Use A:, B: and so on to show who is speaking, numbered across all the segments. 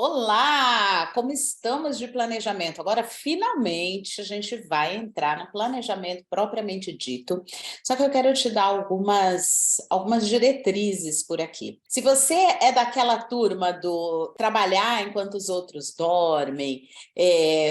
A: Olá, como estamos de planejamento? Agora, finalmente, a gente vai entrar no planejamento propriamente dito. Só que eu quero te dar algumas diretrizes por aqui. Se você é daquela turma do trabalhar enquanto os outros dormem,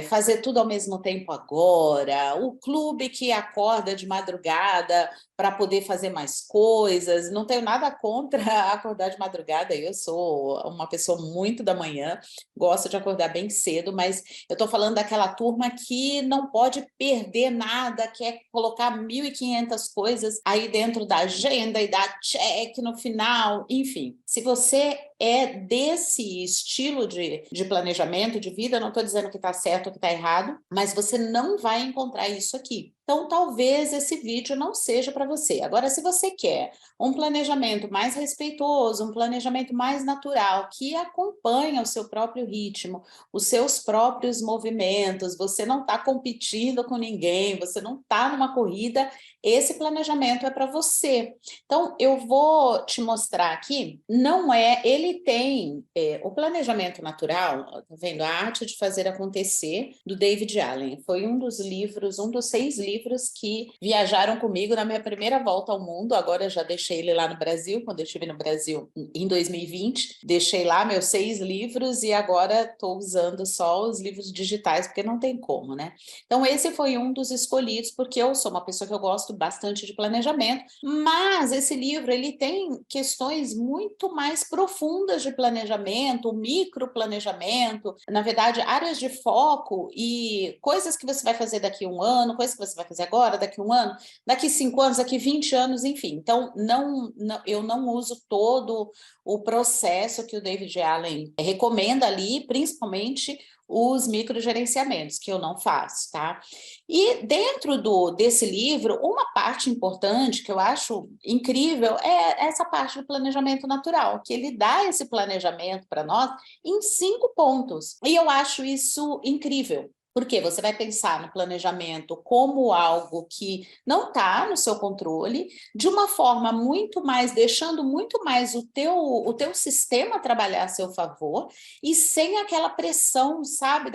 A: fazer tudo ao mesmo tempo agora, o clube que acorda de madrugada para poder fazer mais coisas, não tenho nada contra acordar de madrugada, eu sou uma pessoa muito da manhã, gosto de acordar bem cedo, mas eu estou falando daquela turma que não pode perder nada, quer colocar 1.500 coisas aí dentro da agenda e dar check no final, enfim. Se você é desse estilo de planejamento de vida, não estou dizendo que está certo ou que está errado, mas você não vai encontrar isso aqui. Então, talvez esse vídeo não seja para você. Agora, se você quer um planejamento mais respeitoso, um planejamento mais natural, que acompanha o seu próprio ritmo, os seus próprios movimentos, você não está competindo com ninguém, você não está numa corrida, esse planejamento é para você. Então, eu vou te mostrar aqui, ele tem o planejamento natural, tá vendo? A Arte de Fazer Acontecer, do David Allen. Foi um dos 6 livros que viajaram comigo na minha primeira volta ao mundo. Agora eu já deixei ele lá no Brasil, quando eu estive no Brasil em 2020, deixei lá meus 6 livros e agora estou usando só os livros digitais, porque não tem como, né? Então esse foi um dos escolhidos, porque eu sou uma pessoa que eu gosto bastante de planejamento, mas esse livro ele tem questões muito mais profundas de planejamento, microplanejamento, na verdade, áreas de foco e coisas que você vai fazer daqui a um ano, coisas que você vai fazer agora, daqui a um ano, daqui 5 anos, daqui 20 anos, enfim. Então, eu não uso todo o processo que o David Allen recomenda ali, principalmente os microgerenciamentos, que eu não faço, tá? E dentro desse livro, uma parte importante que eu acho incrível é essa parte do planejamento natural, que ele dá esse planejamento para nós em 5 pontos. E eu acho isso incrível. Porque você vai pensar no planejamento como algo que não está no seu controle, de uma forma muito mais, deixando muito mais o teu sistema trabalhar a seu favor, e sem aquela pressão, sabe,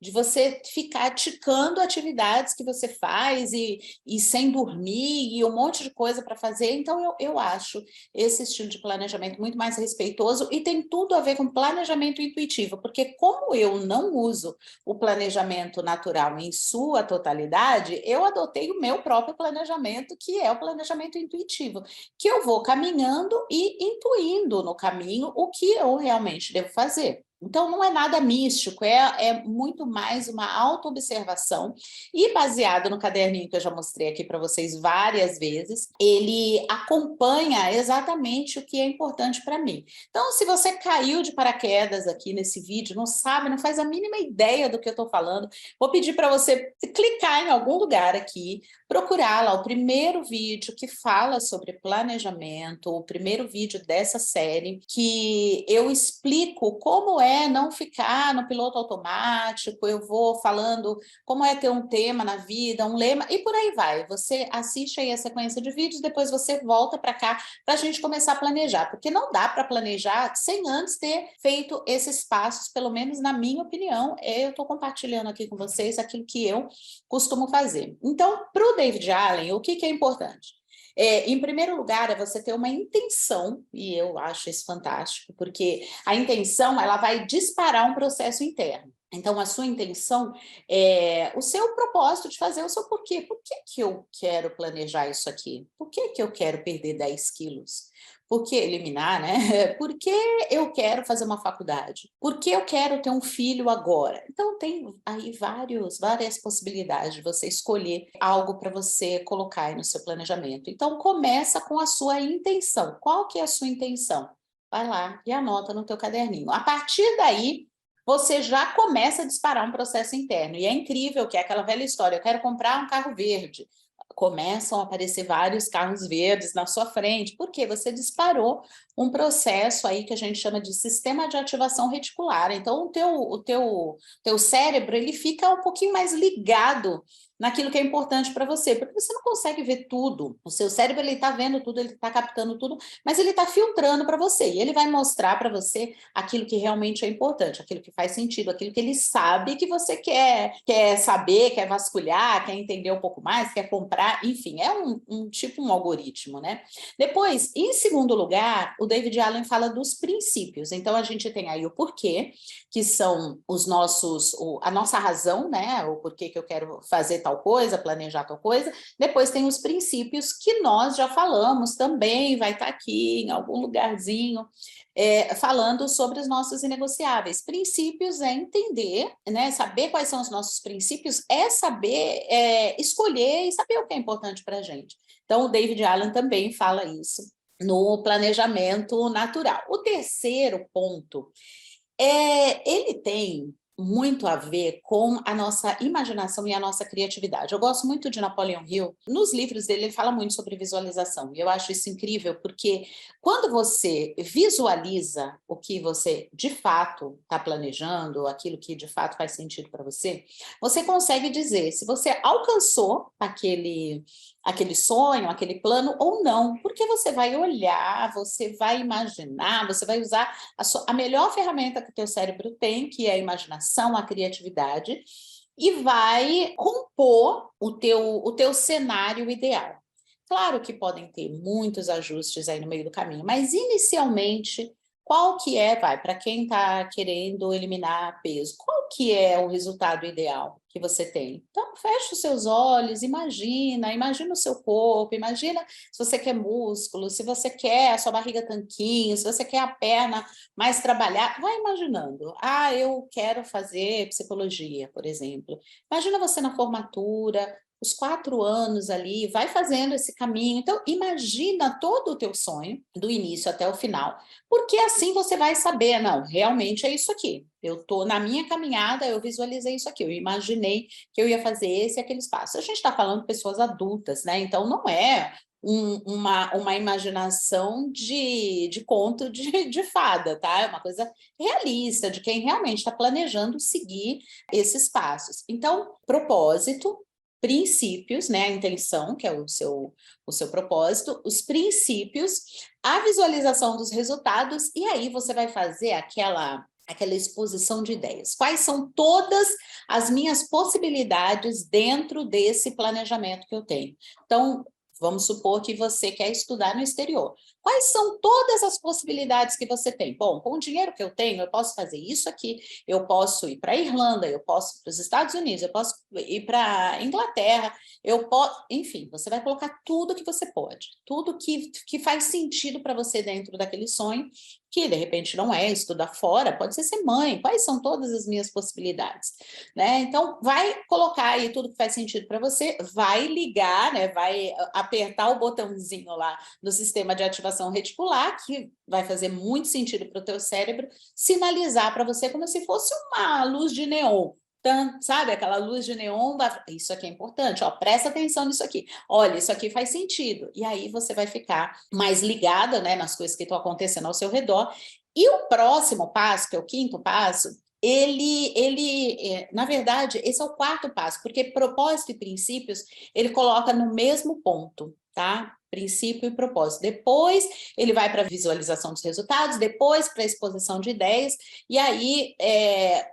A: de você ficar ticando atividades que você faz e sem dormir e um monte de coisa para fazer. Então, eu acho esse estilo de planejamento muito mais respeitoso e tem tudo a ver com planejamento intuitivo, porque como eu não uso o planejamento natural em sua totalidade, eu adotei o meu próprio planejamento, que é o planejamento intuitivo, que eu vou caminhando e intuindo no caminho o que eu realmente devo fazer. Então, não é nada místico, é muito mais uma autoobservação e baseado no caderninho que eu já mostrei aqui para vocês várias vezes, ele acompanha exatamente o que é importante para mim. Então, se você caiu de paraquedas aqui nesse vídeo, não sabe, não faz a mínima ideia do que eu estou falando, vou pedir para você clicar em algum lugar aqui, procurar lá o primeiro vídeo que fala sobre planejamento, o primeiro vídeo dessa série, que eu explico como é não ficar no piloto automático, eu vou falando como é ter um tema na vida, um lema, e por aí vai. Você assiste aí a sequência de vídeos, depois você volta para cá para a gente começar a planejar, porque não dá para planejar sem antes ter feito esses passos, pelo menos na minha opinião. Eu estou compartilhando aqui com vocês aquilo que eu costumo fazer. Então, para o David Allen, o que é importante? Em primeiro lugar, é você ter uma intenção, e eu acho isso fantástico, porque a intenção ela vai disparar um processo interno. Então, a sua intenção é o seu propósito de fazer o seu porquê. Por que que eu quero planejar isso aqui? Por que que eu quero perder 10 quilos? Por que eliminar, né? Por que eu quero fazer uma faculdade? Por que eu quero ter um filho agora? Então, tem aí várias possibilidades de você escolher algo para você colocar aí no seu planejamento. Então, começa com a sua intenção. Qual que é a sua intenção? Vai lá e anota no teu caderninho. A partir daí, você já começa a disparar um processo interno. E é incrível que é aquela velha história, eu quero comprar um carro verde. Começam a aparecer vários carros verdes na sua frente, porque você disparou um processo aí que a gente chama de sistema de ativação reticular. Então, o teu cérebro, ele fica um pouquinho mais ligado naquilo que é importante para você, porque você não consegue ver tudo. O seu cérebro, ele está vendo tudo, ele está captando tudo, mas ele está filtrando para você, e ele vai mostrar para você aquilo que realmente é importante, aquilo que faz sentido, aquilo que ele sabe que você quer saber, quer vasculhar, quer entender um pouco mais, quer comprar, enfim, é tipo um algoritmo, né? Depois, em segundo lugar, o David Allen fala dos princípios. Então, a gente tem aí o porquê, que são a nossa razão, né? O porquê que eu quero fazer tal coisa, planejar tal coisa. Depois tem os princípios que nós já falamos também, vai estar aqui em algum lugarzinho, falando sobre os nossos inegociáveis. Princípios é entender, né? Saber quais são os nossos princípios, é saber escolher e saber o que é importante para a gente. Então, o David Allen também fala isso no planejamento natural. O terceiro ponto ele tem muito a ver com a nossa imaginação e a nossa criatividade. Eu gosto muito de Napoleon Hill. Nos livros dele, ele fala muito sobre visualização. E eu acho isso incrível, porque quando você visualiza o que você, de fato, está planejando, aquilo que, de fato, faz sentido para você, você consegue dizer se você alcançou aquele sonho, aquele plano ou não, porque você vai olhar, você vai imaginar, você vai usar a melhor ferramenta que o teu cérebro tem, que é a imaginação, a criatividade, e vai compor o teu cenário ideal. Claro que podem ter muitos ajustes aí no meio do caminho, mas inicialmente, qual que para quem está querendo eliminar peso, qual que é o resultado ideal que você tem? Então, fecha os seus olhos, imagina o seu corpo, imagina se você quer músculo, se você quer a sua barriga tanquinho, se você quer a perna mais trabalhada, vai imaginando. Eu quero fazer psicologia, por exemplo. Imagina você na formatura, os 4 anos ali, vai fazendo esse caminho. Então, imagina todo o teu sonho, do início até o final, porque assim você vai saber, não, realmente é isso aqui. Eu estou na minha caminhada, eu visualizei isso aqui, eu imaginei que eu ia fazer esse e aquele espaço. A gente está falando de pessoas adultas, né? Então, não é uma imaginação de conto de fada, tá? É uma coisa realista, de quem realmente está planejando seguir esses passos. Então, propósito, princípios, né? A intenção, que é o seu propósito, os princípios, a visualização dos resultados, e aí você vai fazer aquela exposição de ideias. Quais são todas as minhas possibilidades dentro desse planejamento que eu tenho? Então, vamos supor que você quer estudar no exterior. Quais são todas as possibilidades que você tem? Bom, com o dinheiro que eu tenho, eu posso fazer isso aqui, eu posso ir para a Irlanda, eu posso ir para os Estados Unidos, eu posso ir para a Inglaterra, enfim, você vai colocar tudo que você pode, tudo que faz sentido para você dentro daquele sonho, que de repente não é estudar fora, pode ser mãe, quais são todas as minhas possibilidades, né? Então, vai colocar aí tudo que faz sentido para você, vai ligar, né? Vai apertar o botãozinho lá no sistema de ativação reticular, que vai fazer muito sentido para o teu cérebro, sinalizar para você como se fosse uma luz de neon. Sabe, aquela luz de neon, isso aqui é importante, ó, presta atenção nisso aqui, olha, isso aqui faz sentido, e aí você vai ficar mais ligada, né, nas coisas que estão acontecendo ao seu redor. E o próximo passo, que é o quinto passo, na verdade, esse é o quarto passo, porque propósito e princípios, ele coloca no mesmo ponto, tá? Princípio e propósito. Depois, ele vai para a visualização dos resultados, depois para a exposição de ideias, e aí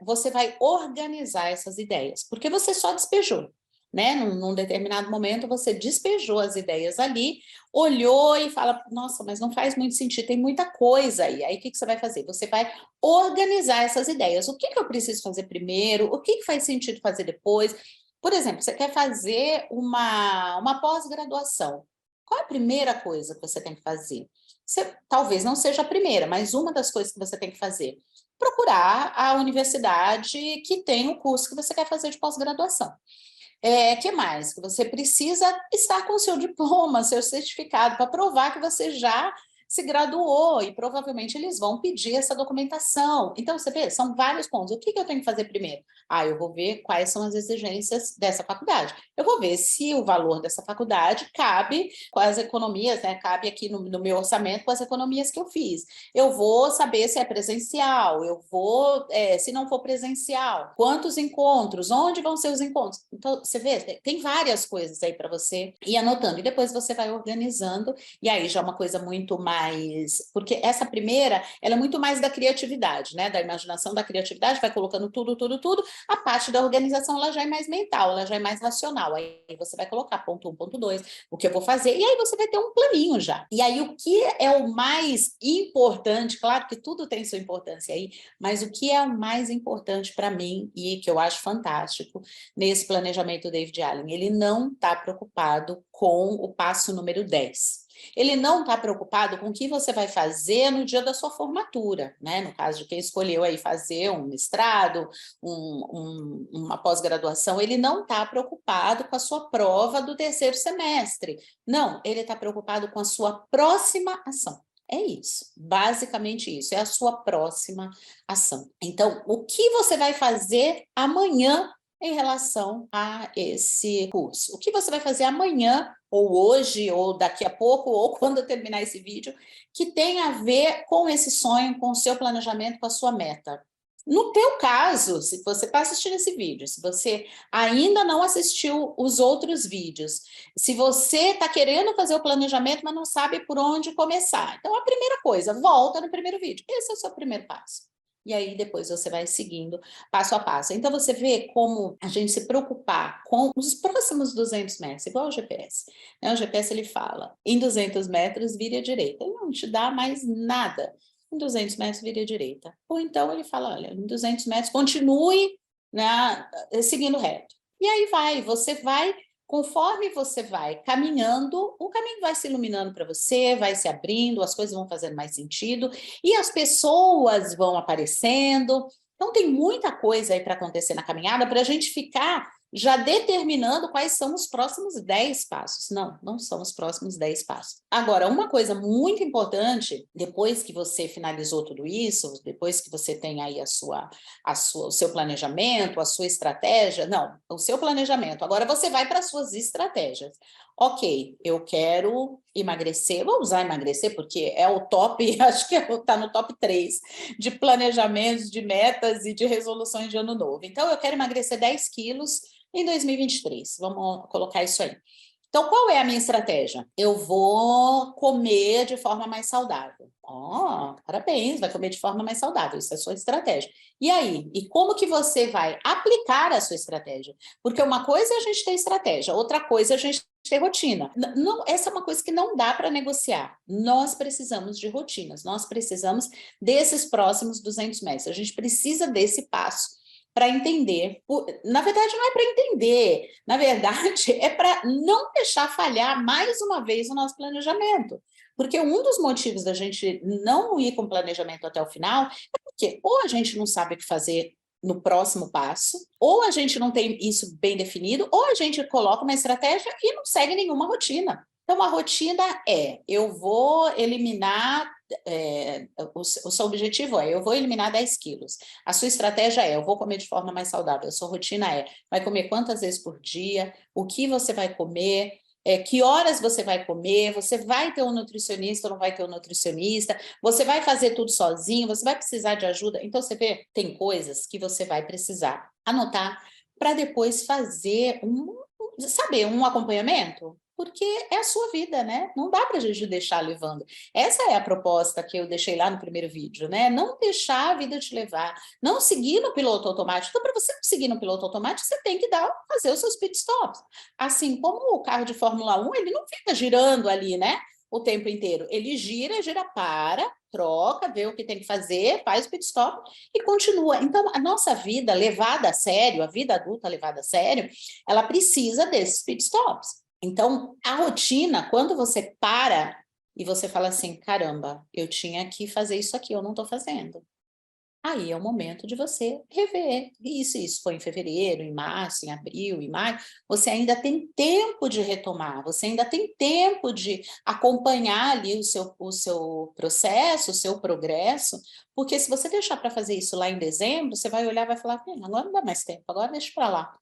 A: você vai organizar essas ideias, porque você só despejou, né? Num determinado momento, você despejou as ideias ali, olhou e fala, nossa, mas não faz muito sentido, tem muita coisa aí. Aí, o que você vai fazer? Você vai organizar essas ideias. O que eu preciso fazer primeiro? O que faz sentido fazer depois? Por exemplo, você quer fazer uma pós-graduação. Qual é a primeira coisa que você tem que fazer? Talvez não seja a primeira, mas uma das coisas que você tem que fazer. Procurar a universidade que tem o curso que você quer fazer de pós-graduação. Que mais? Que você precisa estar com o seu diploma, seu certificado, para provar que você já se graduou e provavelmente eles vão pedir essa documentação. Então, você vê, são vários pontos. O que eu tenho que fazer primeiro? Eu vou ver quais são as exigências dessa faculdade. Eu vou ver se o valor dessa faculdade cabe com as economias, né? Cabe aqui no meu orçamento com as economias que eu fiz. Eu vou saber se é presencial, se não for presencial, quantos encontros, onde vão ser os encontros. Então, você vê, tem várias coisas aí para você ir anotando, e depois você vai organizando, e aí já é uma coisa muito mais... Porque essa primeira, ela é muito mais da criatividade, né? Da imaginação, da criatividade, vai colocando tudo. A parte da organização, ela já é mais mental, ela já é mais racional. Aí você vai colocar ponto 1, ponto 2, o que eu vou fazer, e aí você vai ter um planinho já. E aí o que é o mais importante, claro que tudo tem sua importância aí, mas o que é o mais importante para mim e que eu acho fantástico nesse planejamento David Allen? Ele não está preocupado com o passo número 10. Ele não está preocupado com o que você vai fazer no dia da sua formatura, né? No caso de quem escolheu aí fazer um mestrado, uma pós-graduação, ele não está preocupado com a sua prova do terceiro semestre. Não, ele está preocupado com a sua próxima ação. É isso, basicamente isso, é a sua próxima ação. Então, o que você vai fazer amanhã em relação a esse curso? O que você vai fazer amanhã, ou hoje, ou daqui a pouco, ou quando eu terminar esse vídeo, que tem a ver com esse sonho, com o seu planejamento, com a sua meta? No teu caso, se você está assistindo esse vídeo, se você ainda não assistiu os outros vídeos, se você está querendo fazer o planejamento, mas não sabe por onde começar, então a primeira coisa, volta no primeiro vídeo. Esse é o seu primeiro passo. E aí depois você vai seguindo passo a passo. Então você vê como a gente se preocupar com os próximos 200 metros, igual o GPS. Né? O GPS ele fala, em 200 metros vire à direita. Ele não te dá mais nada. Em 200 metros vire à direita. Ou então ele fala, olha, em 200 metros continue, né, seguindo reto. E aí você vai, conforme você vai caminhando, o caminho vai se iluminando para você, vai se abrindo, as coisas vão fazendo mais sentido, e as pessoas vão aparecendo. Então tem muita coisa aí para acontecer na caminhada para a gente ficar já determinando quais são os próximos 10 passos. Não, não são os próximos 10 passos. Agora, uma coisa muito importante, depois que você finalizou tudo isso, depois que você tem aí o seu planejamento, a sua estratégia, não, o seu planejamento. Agora você vai para as suas estratégias. Ok, eu quero emagrecer, vou usar emagrecer porque é o top, acho que está no top 3 de planejamentos, de metas e de resoluções de ano novo. Então, eu quero emagrecer 10 quilos em 2023, vamos colocar isso aí. Então, qual é a minha estratégia? Eu vou comer de forma mais saudável. Parabéns, vai comer de forma mais saudável, isso é a sua estratégia. E aí? E como que você vai aplicar a sua estratégia? Porque uma coisa é a gente ter estratégia, outra coisa é a gente ter rotina. Não, essa é uma coisa que não dá para negociar. Nós precisamos de rotinas, nós precisamos desses próximos 200 metros, a gente precisa desse passo para entender. Na verdade, não é para entender, na verdade, é para não deixar falhar mais uma vez o nosso planejamento. Porque um dos motivos da gente não ir com planejamento até o final é porque ou a gente não sabe o que fazer no próximo passo, ou a gente não tem isso bem definido, ou a gente coloca uma estratégia e não segue nenhuma rotina. Então, a rotina eu vou eliminar, o seu objetivo eu vou eliminar 10 quilos. A sua estratégia eu vou comer de forma mais saudável. A sua rotina vai comer quantas vezes por dia, o que você vai comer, que horas você vai comer, você vai ter um nutricionista ou não vai ter um nutricionista, você vai fazer tudo sozinho, você vai precisar de ajuda. Então, você vê, tem coisas que você vai precisar anotar para depois fazer um acompanhamento. Porque é a sua vida, né? Não dá para a gente deixar levando. Essa é a proposta que eu deixei lá no primeiro vídeo, né? Não deixar a vida te levar, não seguir no piloto automático. Então, para você não seguir no piloto automático, você tem que fazer os seus pit stops. Assim como o carro de Fórmula 1, ele não fica girando ali, né? O tempo inteiro. Ele gira, para, troca, vê o que tem que fazer, faz o pit stop e continua. Então, a nossa vida levada a sério, a vida adulta levada a sério, ela precisa desses pit stops. Então, a rotina, quando você para e você fala assim, caramba, eu tinha que fazer isso aqui, eu não estou fazendo. aí é o momento de você rever. Isso foi em fevereiro, em março, em abril, em maio, você ainda tem tempo de retomar, você ainda tem tempo de acompanhar ali o seu processo, o seu progresso, porque se você deixar para fazer isso lá em dezembro, você vai olhar e vai falar, agora não dá mais tempo, agora deixa para lá.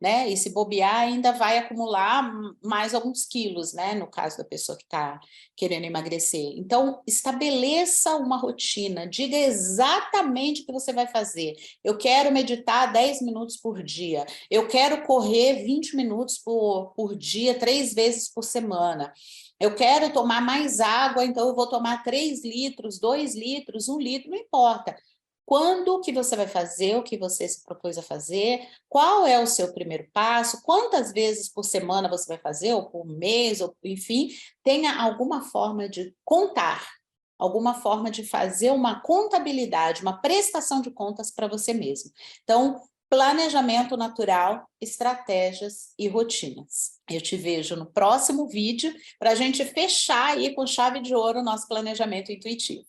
A: Né? E se bobear, ainda vai acumular mais alguns quilos, né? No caso da pessoa que está querendo emagrecer. Então, estabeleça uma rotina, diga exatamente o que você vai fazer. Eu quero meditar 10 minutos por dia, eu quero correr 20 minutos por dia, 3 vezes por semana. Eu quero tomar mais água, então eu vou tomar 3 litros, 2 litros, 1 litro, não importa. Quando que você vai fazer o que você se propôs a fazer? Qual é o seu primeiro passo? Quantas vezes por semana você vai fazer, ou por mês, ou enfim, tenha alguma forma de contar, alguma forma de fazer uma contabilidade, uma prestação de contas para você mesmo. Então, planejamento natural, estratégias e rotinas. Eu te vejo no próximo vídeo para a gente fechar aí com chave de ouro o nosso planejamento intuitivo.